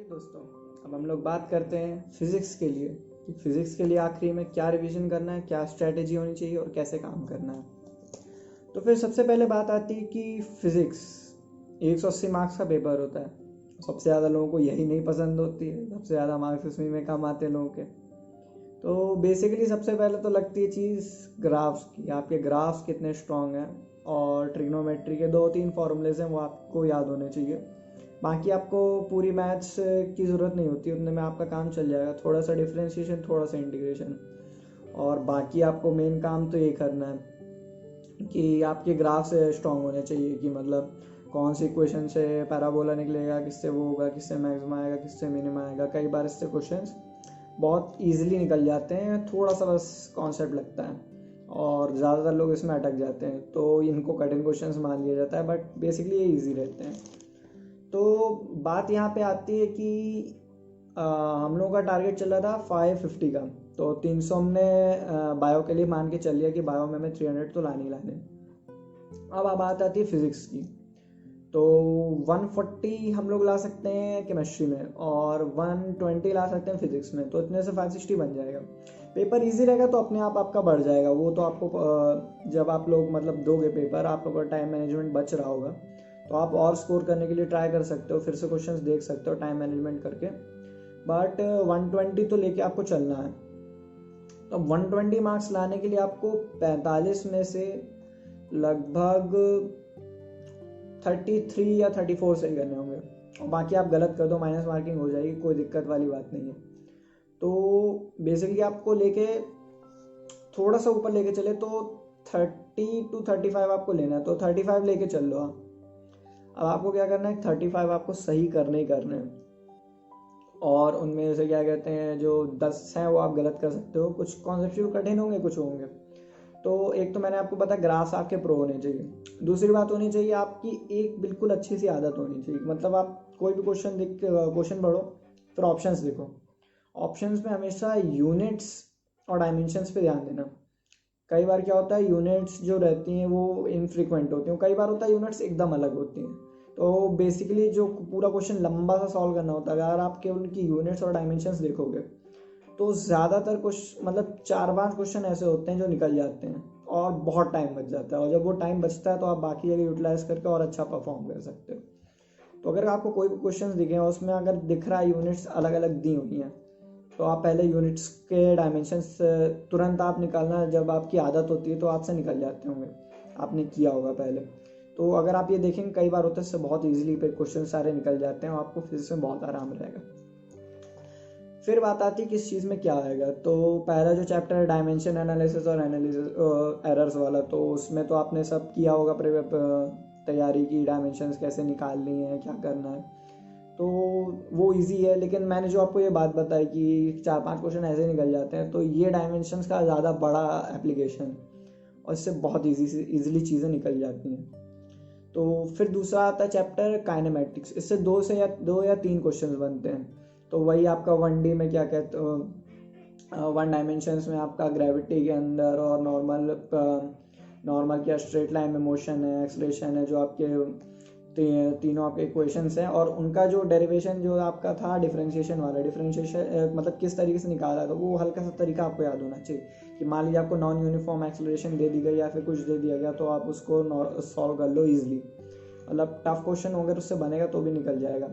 दोस्तों, अब हम लोग बात करते हैं फिज़िक्स के लिए कि फ़िज़िक्स के लिए आखिरी में क्या रिवीजन करना है, क्या स्ट्रैटेजी होनी चाहिए और कैसे काम करना है। तो फिर सबसे पहले बात आती है कि फ़िज़िक्स 180 मार्क्स का पेपर होता है। सबसे ज़्यादा लोगों को यही नहीं पसंद होती है, सबसे ज़्यादा मार्क्स उसमें में कम आते हैं लोगों के। तो बेसिकली सबसे पहले तो लगती है चीज़ ग्राफ्स की, आपके ग्राफ्स कितने स्ट्रॉन्ग हैं, और ट्रिग्नोमेट्री के 2-3 फॉर्मूलेज हैं वो आपको याद होने चाहिए। बाकी आपको पूरी मैथ्स की ज़रूरत नहीं होती, उतने में आपका काम चल जाएगा। थोड़ा सा डिफरेंशिएशन, थोड़ा सा इंटीग्रेशन, और बाकी आपको मेन काम तो ये करना है कि आपके ग्राफ्स स्ट्रॉन्ग होने चाहिए कि मतलब कौन सी इक्वेशन से पैराबोला निकलेगा, किससे वो होगा, किससे मैक्सिमा आएगा, किससे मिनिमा आएगा। कई बार इससे क्वेश्चंस बहुत इजीली निकल जाते हैं, थोड़ा सा बस कॉन्सेप्ट लगता है और ज़्यादातर लोग इसमें अटक जाते हैं, तो इनको कठिन क्वेश्चंस मान लिया जाता है, बट बेसिकली ये ईजी रहते हैं। तो बात यहाँ पे आती है कि हम लोगों का टारगेट चल रहा था 550 का, तो 300 हमने बायो के लिए मान के चल लिया कि बायो में हमें 300 तो लाने ही लाने। अब बात आती है फिज़िक्स की, तो 140 हम लोग ला सकते हैं केमिस्ट्री में और 120 ला सकते हैं फिजिक्स में, तो इतने से 560 बन जाएगा। पेपर इजी रहेगा तो अपने आप आपका बढ़ जाएगा। वो तो आपको जब आप लोग मतलब दोगे पेपर, आपका अगर टाइम मैनेजमेंट बच रहा होगा तो आप और स्कोर करने के लिए ट्राई कर सकते हो, फिर से क्वेश्चंस देख सकते हो टाइम मैनेजमेंट करके। बट 120 तो लेके आपको चलना है। तो 120 मार्क्स लाने के लिए आपको 45 में से लगभग 33 या 34 सही करने होंगे, और बाकी आप गलत कर दो माइनस मार्किंग हो जाएगी, कोई दिक्कत वाली बात नहीं है। तो बेसिकली आपको लेके थोड़ा सा ऊपर लेके चले तो 30 to 35 आपको लेना है, तो 35 लेके चल लो आप। अब आपको क्या करना है, 35 आपको सही करने ही करने हैं, और उनमें से क्या कहते हैं जो 10 हैं वो आप गलत कर सकते हो। कुछ कॉन्सेप्चुअल कठिन होंगे, कुछ होंगे। तो एक तो मैंने आपको बताया ग्राफ्स आपके प्रो होने चाहिए। दूसरी बात होनी चाहिए आपकी एक बिल्कुल अच्छी सी आदत होनी चाहिए, मतलब आप कोई भी क्वेश्चन पढ़ो फिर ऑप्शंस देखो। ऑप्शंस में हमेशा यूनिट्स और डायमेंशंस पे ध्यान देना। कई बार क्या होता है, यूनिट्स जो रहती हैं वो इनफ्रीक्वेंट होती हैं, कई बार होता है यूनिट्स एकदम अलग होती हैं। तो बेसिकली जो पूरा क्वेश्चन लंबा सा सॉल्व करना होता है, अगर आप केवल उनकी यूनिट्स और डायमेंशंस देखोगे तो ज़्यादातर कुछ मतलब 4-5 क्वेश्चन ऐसे होते हैं जो निकल जाते हैं और बहुत टाइम बच जाता है, और जब वो टाइम बचता है तो आप बाकी जगह यूटिलाइज करके और अच्छा परफॉर्म कर सकते हो। तो अगर आपको कोई भी क्वेश्चन दिखे और उसमें अगर दिख रहा है यूनिट्स अलग अलग दी हुई हैं, तो आप पहले यूनिट्स के डायमेंशंस तुरंत आप निकालना, जब आपकी आदत होती है तो आपसे निकल जाते होंगे, आपने किया होगा पहले। तो अगर आप ये देखेंगे कई बार होता है, इससे बहुत ईजिली पे क्वेश्चन सारे निकल जाते हैं और आपको फिजिक्स में बहुत आराम रहेगा। फिर बात आती है किस चीज़ में क्या आएगा, तो पहला जो चैप्टर है डायमेंशन एनालिसिस और एनालिसिस एरर्स वाला, तो उसमें तो आपने सब किया होगा तैयारी की, डायमेंशंस कैसे निकालनी है, क्या करना है, तो वो इजी है। लेकिन मैंने जो आपको ये बात बताई कि 4-5 क्वेश्चन ऐसे निकल जाते हैं, तो ये डायमेंशंस का ज़्यादा बड़ा एप्लीकेशन, और इससे बहुत ईजीली चीज़ें निकल जाती हैं। तो फिर दूसरा आता है चैप्टर काइनेमेटिक्स, इससे 2 या 3 क्वेश्चन बनते हैं। तो वही आपका 1D में क्या कहते हो, 1 डायमेंशंस में आपका ग्रेविटी के अंदर और नॉर्मल क्या स्ट्रेट लाइन में मोशन है, एक्सलेशन है, जो आपके तीनों आपके इक्वेशंस हैं, और उनका जो डेरिवेशन जो आपका था डिफरेंशिएशन वाला, डिफरेंशिएशन मतलब किस तरीके से निकाला, तो वो हल्का सा तरीका आपको याद होना चाहिए कि मान लीजिए आपको नॉन यूनिफॉर्म एक्सलरेशन दे दी गई या फिर कुछ दे दिया गया, तो आप उसको सॉल्व कर लो ईजिली। मतलब टफ क्वेश्चन अगर उससे बनेगा तो भी निकल जाएगा।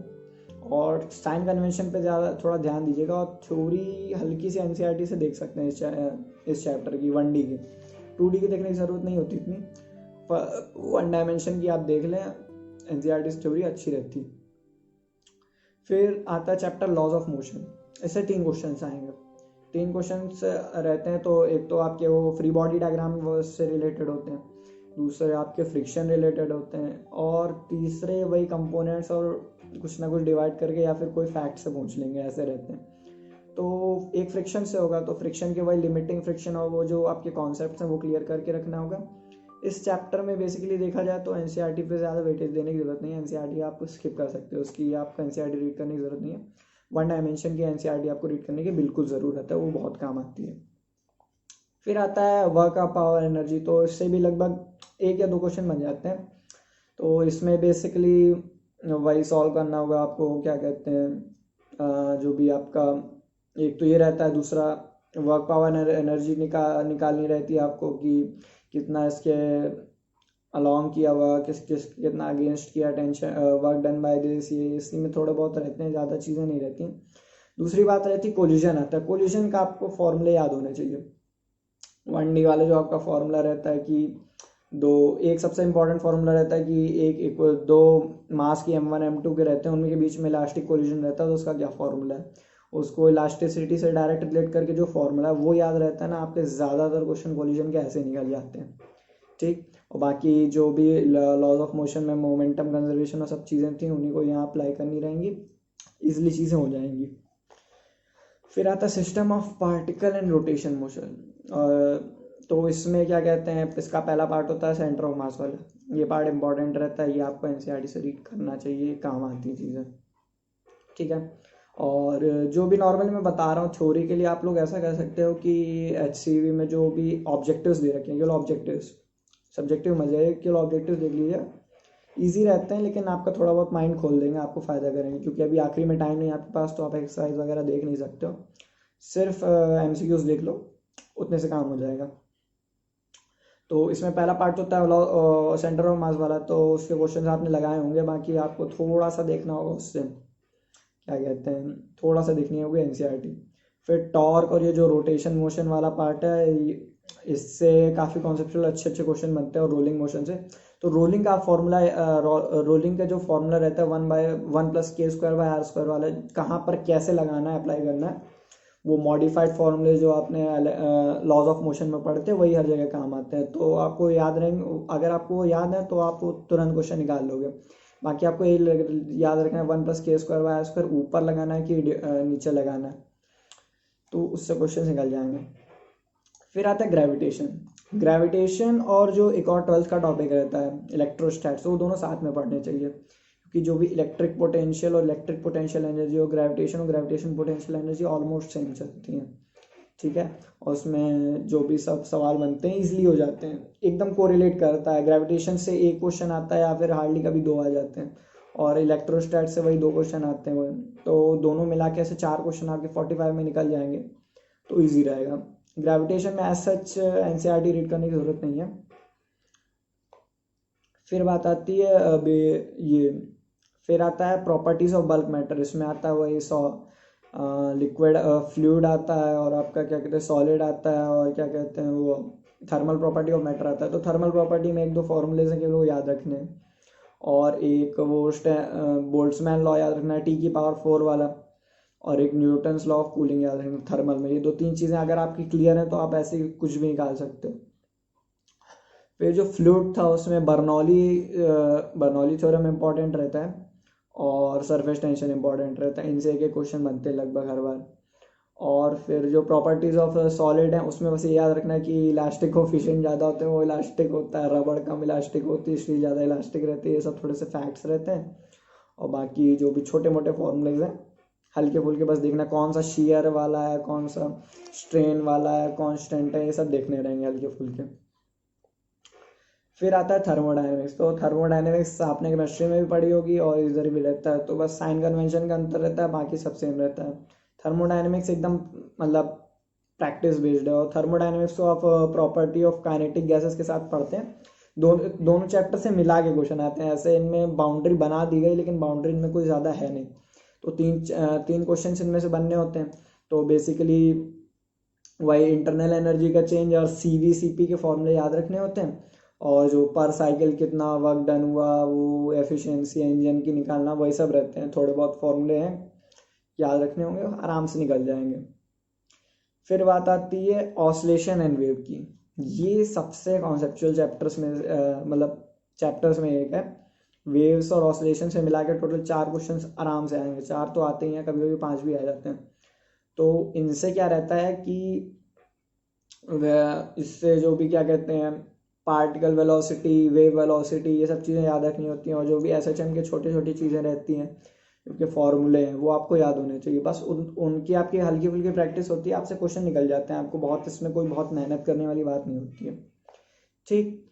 और साइन कन्वेंशन पे ज़्यादा थोड़ा ध्यान दीजिएगा, और थ्योरी हल्की सी एनसीईआरटी से देख सकते हैं इस चैप्टर की, 1D की। 2D की देखने की ज़रूरत नहीं होती इतनी, पर 1 डायमेंशन की आप देख लें, एनसीईआरटी से थ्योरी अच्छी रहती। फिर आता है चैप्टर लॉज ऑफ मोशन, इससे 3 क्वेश्चन आएंगे। 3 क्वेश्चन रहते हैं, तो एक तो आपके वो फ्री बॉडी डायग्राम से रिलेटेड होते हैं, दूसरे आपके फ्रिक्शन रिलेटेड होते हैं, और तीसरे वही कंपोनेंट्स और कुछ ना कुछ डिवाइड करके या फिर कोई फैक्ट से पूछ लेंगे, ऐसे रहते हैं। तो एक फ्रिक्शन से होगा, तो फ्रिक्शन के वही लिमिटिंग फ्रिक्शन और वो जो आपके कॉन्सेप्ट्स हैं वो क्लियर करके रखना होगा। इस चैप्टर में बेसिकली देखा जाए तो एनसीईआरटी पे ज़्यादा वेटेज देने की जरूरत नहीं है, एनसीईआरटी आप स्किप कर सकते हो, उसकी आपको एनसीईआरटी रीड करने की जरूरत नहीं है। 1 डायमेंशन की एनसीईआरटी आपको रीड करने की बिल्कुल ज़रूरत है, वो बहुत काम आती है। फिर आता है वर्क ऑफ पावर एनर्जी, तो इससे भी लगभग 1 या 2 क्वेश्चन बन जाते हैं। तो इसमें बेसिकली वही सॉल्व करना होगा आपको, क्या कहते हैं, जो भी आपका एक तो ये रहता है, दूसरा वर्क पावर एनर्जी निकालनी रहती है आपको कि कितना इसके अलोंग किया हुआ, कितना अगेंस्ट किया tension, work done by this, ये इसी में थोड़े बहुत रहते हैं, ज़्यादा चीज़ें नहीं रहती। दूसरी बात रहती है कोलिजन आता है। कोलिजन का आपको फॉर्मूले याद होने चाहिए। 1D वाले जो आपका फॉर्मूला रहता है कि एक सबसे इंपॉर्टेंट फॉर्मूला रहता है कि एक दो मास की M1 M2 के रहते हैं, उनके बीच में इलास्टिक कोलिजन रहता है, तो उसका क्या फॉर्मूला है, उसको इलास्टिसिटी से डायरेक्ट रिलेट करके जो फॉर्मूला है वो याद रहता है ना, आपके ज़्यादातर क्वेश्चन कोलिजन के ऐसे निकल जाते हैं। ठीक, और बाकी जो भी लॉज ऑफ मोशन में मोमेंटम कंजर्वेशन और सब चीज़ें थी, उन्हीं को यहाँ अप्लाई करनी रहेंगी, इजली चीज़ें हो जाएंगी। फिर आता है system of particle and rotation motion. तो इसमें क्या कहते हैं, इसका पहला पार्ट होता है सेंटर ऑफ मास वाला। ये पार्ट इंपॉर्टेंट रहता है, ये आपको एनसीईआरटी से रीड करना चाहिए, काम आती है चीज़ें। ठीक है, और जो भी नॉर्मली मैं बता रहा हूँ थ्योरी के लिए, आप लोग ऐसा कह सकते हो कि HCV में जो भी ऑब्जेक्टिव्स दे रखे हैं, केवल ऑब्जेक्टिव्स, सब्जेक्टिव मजे है, केवल ऑब्जेक्टिव देख लीजिए, ईजी रहते हैं, लेकिन आपका थोड़ा बहुत माइंड खोल देंगे, आपको फ़ायदा करेंगे, क्योंकि अभी आखिरी में टाइम नहीं है आपके पास, तो आप एक्सरसाइज वगैरह देख नहीं सकते हो, सिर्फ MCQs देख लो, उतने से काम हो जाएगा। तो इसमें पहला पार्ट होता है सेंटर ऑफ मास वाला, तो उसके क्वेश्चन आपने लगाए होंगे, बाकी आपको थोड़ा सा देखना होगा, उससे क्या कहते हैं, थोड़ा सा देखनी होगी एनसीईआरटी। फिर टॉर्क और ये जो रोटेशन मोशन वाला पार्ट है, इससे काफ़ी कॉन्सेप्चुअल अच्छे अच्छे क्वेश्चन बनते हैं, और रोलिंग मोशन से। तो रोलिंग का फॉर्मूला, रोलिंग का जो फॉर्मूला रहता है 1/1+k² वाला, कहाँ पर कैसे लगाना है, अप्लाई करना है, वो मॉडिफाइड फॉर्मूले जो आपने लॉज ऑफ मोशन में पढ़ते हैं, वही हर जगह काम आते हैं। तो आपको याद रहेंगे, अगर आपको वो याद है तो आप तुरंत क्वेश्चन निकाल लोगे। बाकी आपको यही याद रखना है 1+k² ऊपर लगाना है कि नीचे लगाना है, तो उससे क्वेश्चन निकल जाएंगे। फिर आता है ग्रेविटेशन। ग्रेविटेशन और जो एक और 12th का टॉपिक रहता है इलेक्ट्रोस्टैट्स, वो दोनों साथ में पढ़ने चाहिए, क्योंकि जो भी इलेक्ट्रिक पोटेंशियल और इलेक्ट्रिक पोटेंशियल एनर्जी और gravitation potential energy almost same चलती हैं। ठीक है, और उसमें जो भी सब सवाल बनते हैं ईजिली हो जाते हैं, एकदम कोरिलेट करता है। ग्रेविटेशन से एक क्वेश्चन आता है, या फिर हार्डली कभी दो आ जाते हैं, और इलेक्ट्रोस्टैट से वही 2 क्वेश्चन आते हैं, तो दोनों मिला के ऐसे 4 क्वेश्चन आपके 45 में निकल जाएंगे, तो ईजी रहेगा। ग्रेविटेशन में एज सच एनसीईआरटी रीड करने की जरूरत नहीं है। फिर बात आती है अब ये, फिर आता है प्रॉपर्टीज ऑफ बल्क मैटर। इसमें आता है वही लिक्विड फ्लूइड आता है, और आपका क्या कहते हैं सॉलिड आता है, और क्या कहते हैं वो थर्मल प्रॉपर्टी ऑफ मैटर आता है। तो थर्मल प्रॉपर्टी में 1-2 फॉर्मूलेज हैं, केवल वो याद रखने हैं, और एक वो बोल्ट्जमैन लॉ याद रखना है T⁴ वाला, और एक न्यूटन्स लॉ ऑफ कूलिंग याद रखना थर्मल में। ये 2-3 चीज़ें अगर आपकी क्लियर हैं, तो आप ऐसे कुछ भी निकाल सकते हो। फिर जो फ्लूइड था, उसमें बर्नौली थ्योरम इंपॉर्टेंट रहता है, और सरफेस टेंशन इंपॉर्टेंट रहता है। इनसे एक क्वेश्चन बनते हैं लगभग हर बार। और फिर जो प्रॉपर्टीज ऑफ सॉलिड हैं, उसमें बस ये याद रखना है कि इलास्टिक कोफिशिएंट ज़्यादा होते हैं, वो इलास्टिक होता है, रबड़ कम इलास्टिक होती है, इसलिए ज़्यादा इलास्टिक रहती है। ये सब थोड़े से फैक्ट्स रहते हैं, और बाकी जो भी छोटे मोटे फॉर्मूलेज हैं हल्के फुल्के बस देखना, कौन सा शेयर वाला है, कौन सा स्ट्रेन वाला है, कांस्टेंट है, ये सब देखने रहेंगे हल्के फुल्के। फिर आता है थर्मोडायनेमिक्स। तो थर्मोडायनेमिक्स आपने केमिस्ट्री में भी पढ़ी होगी, और इधर भी रहता है, तो बस साइन कन्वेंशन का अंतर रहता है, बाकी सब सेम रहता है। थर्मोडायनेमिक्स एकदम मतलब प्रैक्टिस बेस्ड है, और थर्मोडायनेमिक्स को आप प्रॉपर्टी ऑफ काइनेटिक गैसेस के साथ पढ़ते हैं। दोनों चैप्टर से मिला के क्वेश्चन आते हैं, ऐसे इनमें बाउंड्री बना दी गई, लेकिन बाउंड्री इनमें कोई ज़्यादा है नहीं, तो तीन क्वेश्चन इनमें से बनने होते हैं। तो बेसिकली वही इंटरनल एनर्जी का चेंज और CV/CP के फॉर्मूले याद रखने होते हैं, और जो पर साइकिल कितना वर्क डन हुआ, वो एफिशिएंसी इंजन की निकालना, वही सब रहते हैं। थोड़े बहुत फॉर्मूले हैं, याद रखने होंगे, आराम से निकल जाएंगे। फिर बात आती है ऑसिलेशन एंड वेव की। ये सबसे कॉन्सेप्चुअल चैप्टर्स में मतलब चैप्टर्स में एक है। वेव्स और ऑसिलेशन से मिला के टोटल 4 क्वेश्चन आराम से आएंगे, 4 तो आते ही हैं, कभी कभी 5 भी आ जाते हैं। तो इनसे क्या रहता है कि इससे जो भी क्या कहते हैं पार्टिकल वेलोसिटी, वेव वेलोसिटी, ये सब चीज़ें याद रखनी होती हैं, और जो भी SHM के छोटी छोटी चीज़ें रहती हैं, उनके फॉर्मूले हैं, वो आपको याद होने चाहिए। बस उनकी आपकी हल्की फुल्की प्रैक्टिस होती है, आपसे क्वेश्चन निकल जाते हैं, आपको बहुत इसमें कोई बहुत मेहनत करने वाली बात नहीं होती है। ठीक,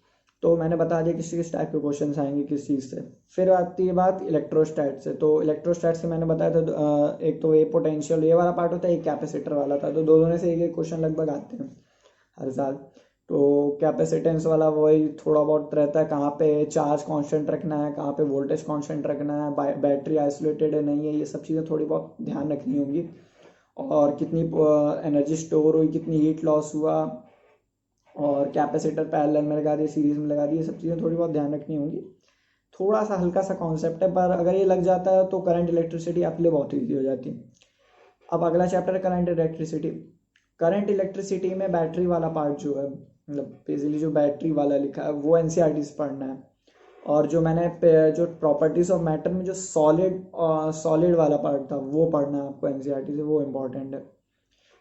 तो मैंने बता दिया किस किस टाइप के क्वेश्चन आएंगे किस चीज़ से। फिर आती है बात इलेक्ट्रोस्टैट से। तो इलेक्ट्रोस्टैट से मैंने बताया था एक तो ये पोटेंशियल ये वाला पार्ट होता है, एक कैपेसिटर वाला था। तो दोनों में से एक एक क्वेश्चन लगभग आते हैं हर साल। तो कैपेसिटेंस वाला वही थोड़ा बहुत रहता है, कहाँ पे चार्ज कांस्टेंट रखना है, कहाँ पे वोल्टेज कांस्टेंट रखना है, बैटरी आइसोलेटेड है नहीं है, ये सब चीज़ें थोड़ी बहुत ध्यान रखनी होंगी। और कितनी एनर्जी स्टोर हुई, कितनी हीट लॉस हुआ, और कैपेसिटर पैरेलल में लगा दिए, सीरीज में लगा दिए, ये सब चीज़ें थोड़ी बहुत ध्यान रखनी होंगी। थोड़ा सा हल्का सा कॉन्सेप्ट है, पर अगर ये लग जाता है तो करंट इलेक्ट्रिसिटी आपके लिए बहुत ईजी हो जाती है। अब अगला चैप्टर है करंट इलेक्ट्रिसिटी। करंट इलेक्ट्रिसिटी में बैटरी वाला पार्ट जो है, मतलब बेसिकली जो बैटरी वाला लिखा है वो एनसीईआरटी से पढ़ना है। और जो मैंने जो प्रॉपर्टीज ऑफ मैटर में जो सॉलिड वाला पार्ट था वो पढ़ना है आपको एनसीईआरटी से, वो इम्पोर्टेंट है।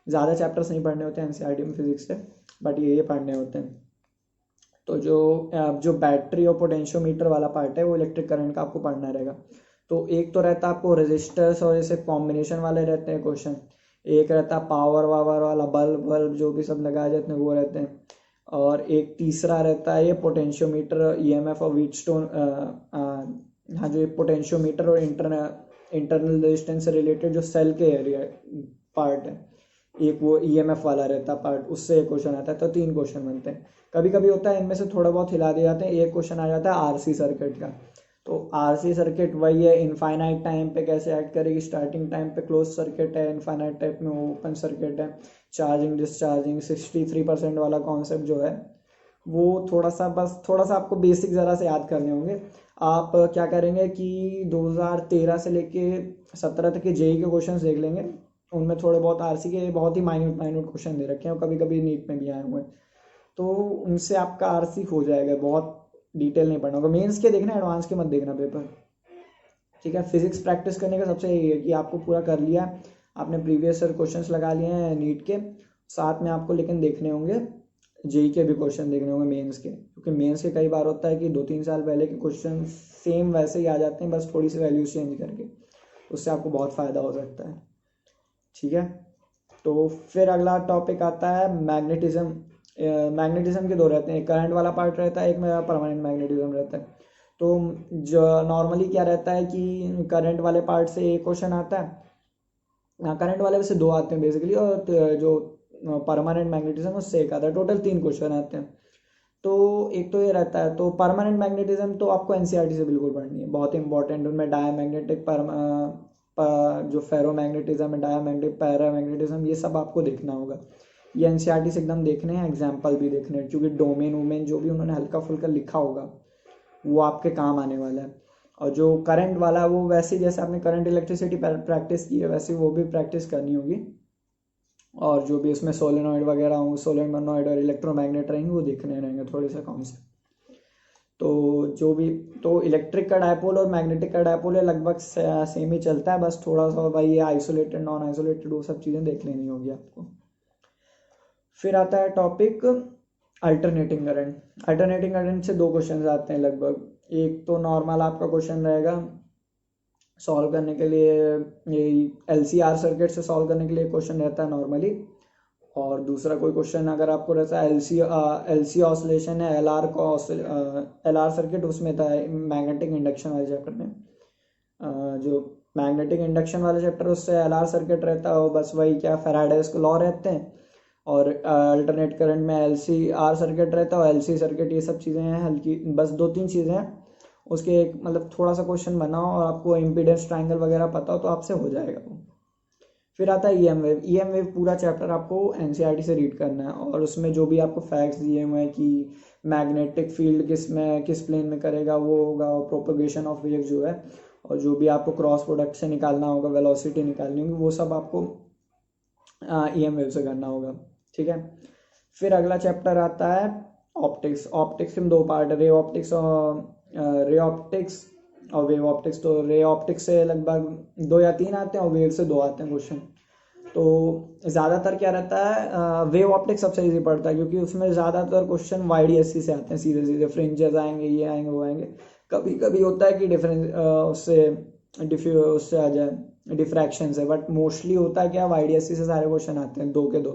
ज़्यादा चैप्टर्स नहीं पढ़ने होते हैं एनसीईआरटी में फिजिक्स से, बट ये पढ़ने होते हैं। तो जो बैटरी और पोटेंशियोमीटर वाला पार्ट है वो इलेक्ट्रिक करंट का आपको पढ़ना रहेगा। तो एक तो रहता है आपको रेजिस्टर्स और जैसे कॉम्बिनेशन वाले रहते हैं क्वेश्चन, एक रहता है पावर वावर वाला, बल्ब बल्ब जो भी सब लगाए जाते हैं वो रहते हैं, और एक तीसरा रहता है ये पोटेंशियोमीटर, ईएमएफ और व्हीटस्टोन। हाँ, जो पोटेंशियोमीटर और इंटरनल रेजिस्टेंस से रिलेटेड जो सेल के एरिया पार्ट है, एक वो ईएमएफ वाला रहता पार्ट, उससे एक क्वेश्चन आता है। तो 3 क्वेश्चन बनते हैं। कभी कभी होता है इनमें से थोड़ा बहुत हिला दिए जाते हैं, एक क्वेश्चन आ जाता है आरसी सर्किट का। तो आरसी सर्किट वही है, इनफाइनाइट टाइम पे कैसे एक्ट करेगी, स्टार्टिंग टाइम पे क्लोज सर्किट है, इनफाइनाइट टाइम में ओपन सर्किट है, चार्जिंग डिस्चार्जिंग, 63% वाला कॉन्सेप्ट जो है वो थोड़ा सा, बस थोड़ा सा आपको बेसिक ज़रा से याद करने होंगे। आप क्या करेंगे कि 2013 से लेके 17 तक के जेई के क्वेश्चन देख लेंगे, उनमें थोड़े बहुत आरसी के बहुत ही माइन्यूट माइन्यूट क्वेश्चन दे रखे हैं, और कभी कभी नीट में भी आए हुए हैं। तो उनसे आपका आरसी हो जाएगा, बहुत डिटेल नहीं पढ़ना होगा। मेंस के देखना, एडवांस के मत देखना पेपर, ठीक है। फिजिक्स प्रैक्टिस करने का सबसे यही है कि आपको पूरा कर लिया, आपने प्रीवियस ईयर क्वेश्चंस लगा लिए हैं नीट के, साथ में आपको लेकिन देखने होंगे जेई के भी क्वेश्चन देखने होंगे मेंस के, क्योंकि मेंस के कई बार होता है कि 2-3 साल पहले के क्वेश्चन सेम वैसे ही आ जाते हैं, बस थोड़ी सी वैल्यूज चेंज करके, उससे आपको बहुत फ़ायदा हो सकता है, ठीक है। तो फिर अगला टॉपिक आता है मैग्नेटिज्म। मैग्नेटिज्म के 2 रहते हैं, एक करंट वाला पार्ट रहता है, एक में परमानेंट मैग्नेटिज्म रहता है। तो जो नॉर्मली क्या रहता है कि करंट वाले पार्ट से एक क्वेश्चन आता है, करंट वाले से 2 आते हैं बेसिकली, और जो परमानेंट मैग्नेटिज्म उससे एक आता है, टोटल 3 क्वेश्चन आते हैं। तो एक तो ये रहता है, तो परमानेंट मैग्नेटिज्म तो आपको एनसीईआरटी से बिल्कुल पढ़नी है, बहुत इंपॉर्टेंट। उनमें डायमैग्नेटिक जो फेरोमैग्नेटिज्म है, डायमैग्नेटिक, पैरामैग्नेटिज्म, ये सब आपको देखना होगा। ये एनसीईआरटी से एकदम देखने हैं, एग्जाम्पल भी देखने हैं, क्योंकि डोमेन वोमेन जो भी उन्होंने हल्का फुल्का लिखा होगा वो आपके काम आने वाला है। और जो करंट वाला वो वैसे जैसे आपने करंट इलेक्ट्रिसिटी प्रैक्टिस की है वैसे वो भी प्रैक्टिस करनी होगी, और जो भी उसमें सोलेनॉइड वगैरह होंगे, सोलेनॉइड और इलेक्ट्रोमैग्नेट रहेंगे वो देखने रहेंगे थोड़े से कॉन्सेप्ट। तो जो भी, तो इलेक्ट्रिक का डायपोल और मैग्नेटिक का डायपोल है लगभग सेम ही चलता है, बस थोड़ा सा भाई ये आइसोलेटेड नॉन आइसोलेटेड वो सब चीज़ें देख लेनी होगी आपको। फिर आता है topic alternating current. Alternating current से 2 क्वेश्चन आते हैं लगभग। एक तो नॉर्मल आपका क्वेश्चन रहेगा सॉल्व करने के लिए, ये LCR सर्किट से सॉल्व करने के लिए क्वेश्चन रहता है नॉर्मली, और दूसरा कोई क्वेश्चन अगर आपको रहता है LC ऑसिलेशन है, LR को LR सर्किट उसमें था मैग्नेटिक इंडक्शन वाले चैप्टर में। जो मैग्नेटिक इंडक्शन वाले चैप्टर उससे LR सर्किट रहता है, बस वही क्या फैराडेज के लॉ रहते हैं, और अल्टरनेट करंट में LCR सर्किट रहता है और LC सर्किट, ये सब चीज़ें हैं हल्की, बस 2-3 चीज़ें हैं उसके, एक मतलब थोड़ा सा क्वेश्चन बनाओ और आपको इम्पीडेंस ट्रायंगल वगैरह पता हो तो आपसे हो जाएगा वो। फिर आता है EM वेव। EM वेव पूरा चैप्टर आपको एनसीईआरटी से रीड करना है, और उसमें जो भी आपको फैक्ट्स दिए हुए हैं कि मैग्नेटिक फील्ड किस प्लेन में करेगा वो होगा, और प्रोपगेशन ऑफ वेव जो है, और जो भी आपको क्रॉस प्रोडक्ट से निकालना होगा, वेलोसिटी निकालनी होगी, वो सब आपको EM वेव से करना होगा, ठीक है। फिर अगला चैप्टर आता है ऑप्टिक्स। ऑप्टिक्स में 2 पार्ट है, रे ऑप्टिक्स और वेव ऑप्टिक्स। तो रे ऑप्टिक्स से लगभग 2 या 3 आते हैं, और वेव से 2 आते हैं क्वेश्चन। तो ज़्यादातर क्या रहता है, वेव ऑप्टिक्स सबसे इजी पड़ता है, क्योंकि उसमें ज़्यादातर क्वेश्चन YDSC से आते हैं, सीधे सीधे फ्रिंजेस आएंगे, ये आएंगे वो आएंगे। कभी कभी होता है कि डिफरेंस उससे आ जाए डिफ्रैक्शन से, बट मोस्टली होता है क्या YDSC से सारे क्वेश्चन आते हैं 2 के 2।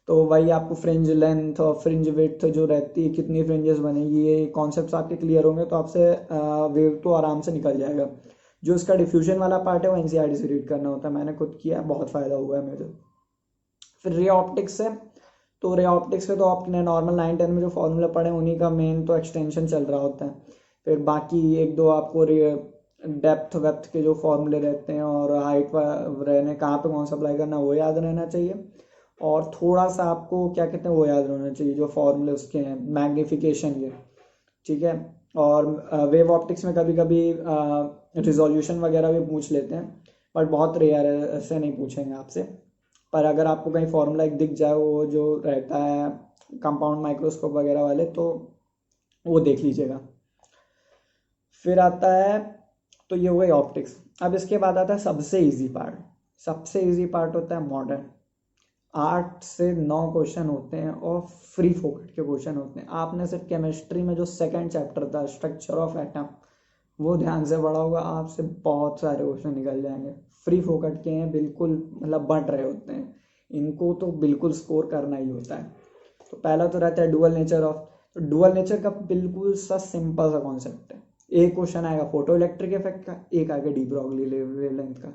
तो वही आपको फ्रिंज लेंथ और फ्रिंज विड्थ जो रहती है, कितनी फ्रिंजेस बनेगी, ये कॉन्सेप्ट्स आपके क्लियर होंगे तो आपसे वेव तो आराम से निकल जाएगा। जो इसका डिफ्यूजन वाला पार्ट है वो एनसीईआरटी से रीड करना होता है, मैंने खुद किया, बहुत फ़ायदा हुआ है मुझे। फिर रे ऑप्टिक्स है, तो रे ऑप्टिक्स पे तो आपने नॉर्मल 9-10 में जो फॉर्मूला पढ़े उन्हीं का मेन तो एक्सटेंशन चल रहा होता है। फिर बाकी एक दो आपको डेप्थ वेप्थ के जो फॉर्मूले रहते हैं और हाइट रहने कहाँ पे कौन सा अप्लाई करना वो याद रहना चाहिए। और थोड़ा सा आपको क्या कहते हैं वो याद रहना चाहिए, जो फॉर्मूले उसके हैं मैग्नीफिकेशन के, ठीक है। और वेव ऑप्टिक्स में कभी कभी रिजोल्यूशन वगैरह भी पूछ लेते हैं, बट बहुत रेयर है, ऐसे नहीं पूछेंगे आपसे। पर अगर आपको कहीं फॉर्मूला एक दिख जाए वो जो रहता है कंपाउंड माइक्रोस्कोप वगैरह वाले, तो वो देख लीजिएगा। फिर आता है, तो ये हो गई ऑप्टिक्स। अब इसके बाद आता है सबसे इजी पार्ट। सबसे इजी पार्ट होता है मॉडर्न। 8 से 9 क्वेश्चन होते हैं और फ्री फोकट के क्वेश्चन होते हैं। आपने सिर्फ केमिस्ट्री में जो सेकंड चैप्टर था स्ट्रक्चर ऑफ एटम वो ध्यान से पढ़ा होगा, आपसे बहुत सारे क्वेश्चन निकल जाएंगे। फ्री फोकट के हैं, बिल्कुल मतलब बढ़ रहे होते हैं, इनको तो बिल्कुल स्कोर करना ही होता है। तो पहला तो रहता है डुअल नेचर ऑफ। तो डुअल नेचर का बिल्कुल सा सिंपल सा कॉन्सेप्ट है। एक क्वेश्चन आएगा फोटो इलेक्ट्रिक इफेक्ट का, एक आएगा डी ब्रॉगली वेवलेंथ का।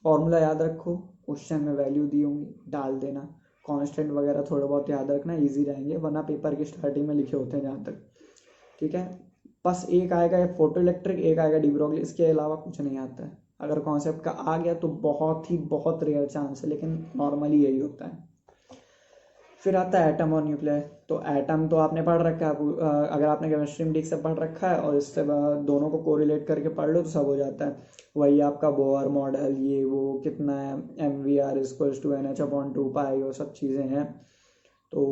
फॉर्मूला याद रखो, क्वेश्चन में वैल्यू दी होंगी डाल देना, कांस्टेंट वगैरह थोड़ा बहुत याद रखना, इजी रहेंगे, वरना पेपर की स्टार्टिंग में लिखे होते हैं जहाँ तक, ठीक है। बस एक आएगा फोटो इलेक्ट्रिक, एक आएगा डी ब्रॉगली, इसके अलावा कुछ नहीं आता है। अगर कॉन्सेप्ट का आ गया तो बहुत रेयर चांस है, लेकिन नॉर्मली यही होता है। फिर आता है एटम और न्यूक्लियर। तो एटम तो आपने पढ़ रखा है, अगर आपने केमिस्ट्री में ठीक से पढ़ रखा है और इससे दोनों को कोरिलेट करके पढ़ लो तो सब हो जाता है। वही आपका बोर मॉडल, ये वो कितना है, mvr=nh/2 पाई, वो सब चीज़ें हैं। तो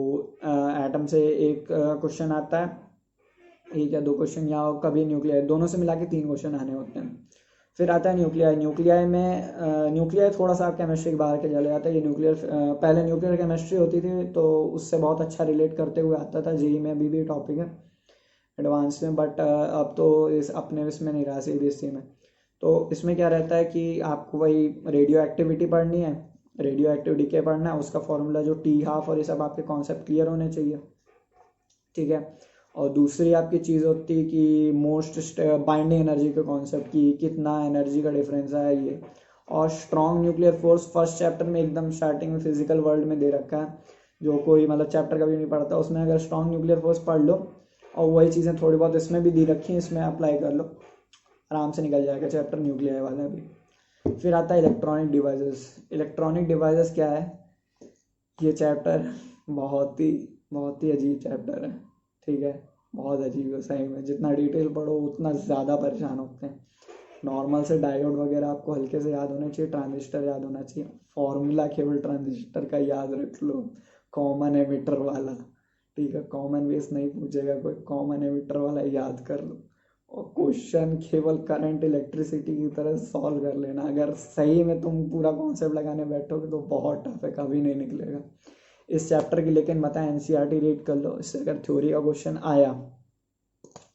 एटम से एक क्वेश्चन आता है, एक या दो क्वेश्चन, या कभी न्यूक्लियर, दोनों से मिला के 3 क्वेश्चन आने होते हैं। फिर आता है न्यूक्लियर। न्यूक्लियर में न्यूक्लियर थोड़ा सा केमिस्ट्री के बाहर के चले जाता है। ये न्यूक्लियर पहले न्यूक्लियर केमिस्ट्री होती थी तो उससे बहुत अच्छा रिलेट करते हुए आता था, जेई में अभी भी टॉपिक है एडवांस में, बट अब तो इस अपने इसमें नहीं रहा, सीबीएसई में। तो इसमें क्या रहता है कि आपको वही रेडियो एक्टिविटी पढ़नी है, रेडियो एक्टिविटी क्या पढ़ना है, उसका फॉर्मूला जो T12 और ये सब आपके कॉन्सेप्ट क्लियर होने चाहिए, ठीक है। और दूसरी आपकी चीज़ होती है कि मोस्ट बाइंडिंग एनर्जी के कॉन्सेप्ट की, कितना एनर्जी का डिफरेंस है ये। और strong nuclear force first chapter में एकदम स्टार्टिंग में फिजिकल वर्ल्ड में दे रखा है, जो कोई मतलब चैप्टर कभी नहीं पढ़ता उसमें अगर स्ट्रॉन्ग न्यूक्लियर फोर्स पढ़ लो और वही चीज़ें थोड़ी बहुत इसमें भी दी रखी हैं, इसमें अप्लाई कर लो, आराम से निकल जाएगा चैप्टर न्यूक्लियर वाला भी। फिर आता है इलेक्ट्रॉनिक डिवाइसेस। इलेक्ट्रॉनिक डिवाइसेस क्या है, ये चैप्टर बहुत ही अजीब चैप्टर है, ठीक है। बहुत अजीब है सही में, जितना डिटेल पढ़ो उतना ज़्यादा परेशान होते हैं। नॉर्मल से डायोड वगैरह आपको हल्के से याद होने चाहिए, ट्रांजिस्टर याद होना चाहिए, फॉर्मूला केवल ट्रांजिस्टर का याद रख लो, कॉमन एमिटर वाला, ठीक है। कॉमन बेस नहीं पूछेगा कोई, कॉमन एमिटर वाला याद कर लो और क्वेश्चन केवल करंट इलेक्ट्रिसिटी की तरह सॉल्व कर लेना। अगर सही में तुम पूरा कॉन्सेप्ट लगाने बैठोगे तो बहुत टफ है, कभी नहीं निकलेगा इस चैप्टर की। लेकिन बताएं एनसीईआरटी रीड कर लो, इससे अगर थ्योरी का क्वेश्चन आया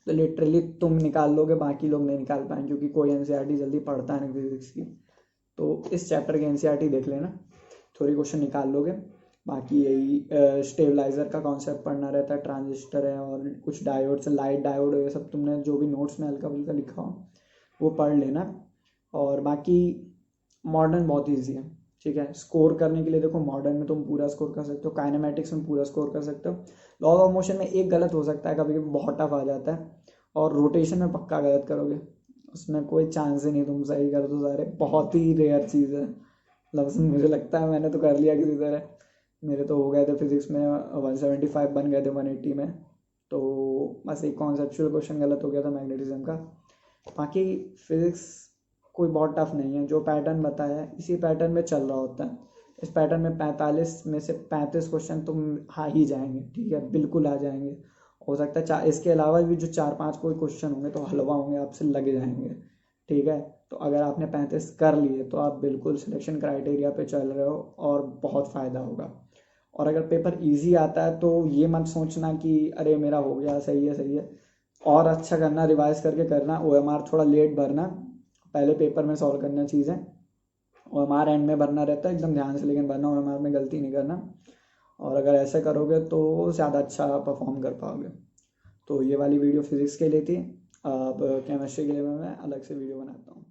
तो लिटरली तुम निकाल लोगे, बाकी लोग नहीं निकाल पाएंगे, क्योंकि कोई एनसीईआरटी जल्दी पढ़ता नहीं फिजिक्स की। तो इस चैप्टर की एनसीईआरटी देख लेना, थ्योरी क्वेश्चन निकाल लोगे। बाकी यही स्टेबलाइजर का कॉन्सेप्ट पढ़ना रहता है, ट्रांजिस्टर है और कुछ डायोड्स, लाइट डायोड, ये सब तुमने जो भी नोट्स में हल्का फुल्का लिखा हो वो पढ़ लेना। और बाकी मॉडर्न बहुत ईजी है, ठीक है। स्कोर करने के लिए देखो, मॉडर्न में तुम पूरा स्कोर कर सकते हो, काइनेमेटिक्स में पूरा स्कोर कर सकते हो, लॉ ऑफ मोशन में एक गलत हो सकता है कभी कभी, बहुत टफ आ जाता है, और रोटेशन में पक्का गलत करोगे, उसमें कोई चांस ही नहीं तुम सही कर दो सारे, बहुत ही रेयर चीज़ है। मतलब मुझे लगता है मैंने तो कर लिया किसी तरह, मेरे तो हो गए थे फिजिक्स में 175 बन गए थे 180 में। तो बस एक कॉन्सेप्चुअल क्वेश्चन गलत हो गया था मैग्नेटिज्म का, बाकी फिजिक्स कोई बहुत टफ नहीं है। जो पैटर्न बताया है इसी पैटर्न में चल रहा होता है। इस पैटर्न में 45 में से 35 क्वेश्चन तुम आ ही जाएंगे, ठीक है, बिल्कुल आ जाएंगे। हो सकता है इसके अलावा भी जो 4-5 कोई क्वेश्चन होंगे तो हलवा होंगे, आपसे लग जाएंगे, ठीक है। तो अगर आपने 35 कर लिए तो आप बिल्कुल सिलेक्शन क्राइटेरिया पे चल रहे हो और बहुत फ़ायदा होगा। और अगर पेपर इजी आता है तो ये मत सोचना कि अरे मेरा हो गया, सही है, और अच्छा करना, रिवाइज करके करना, ओएमआर थोड़ा लेट भरना, पहले पेपर में सॉल्व करना चीज़ें, ओएमआर एंड में भरना रहता है एकदम ध्यान से, लेकिन भरना, ओएमआर में गलती नहीं करना। और अगर ऐसे करोगे तो ज़्यादा अच्छा परफॉर्म कर पाओगे। तो ये वाली वीडियो फिज़िक्स के लिए थी। अब केमिस्ट्री के लिए मैं अलग से वीडियो बनाता हूँ।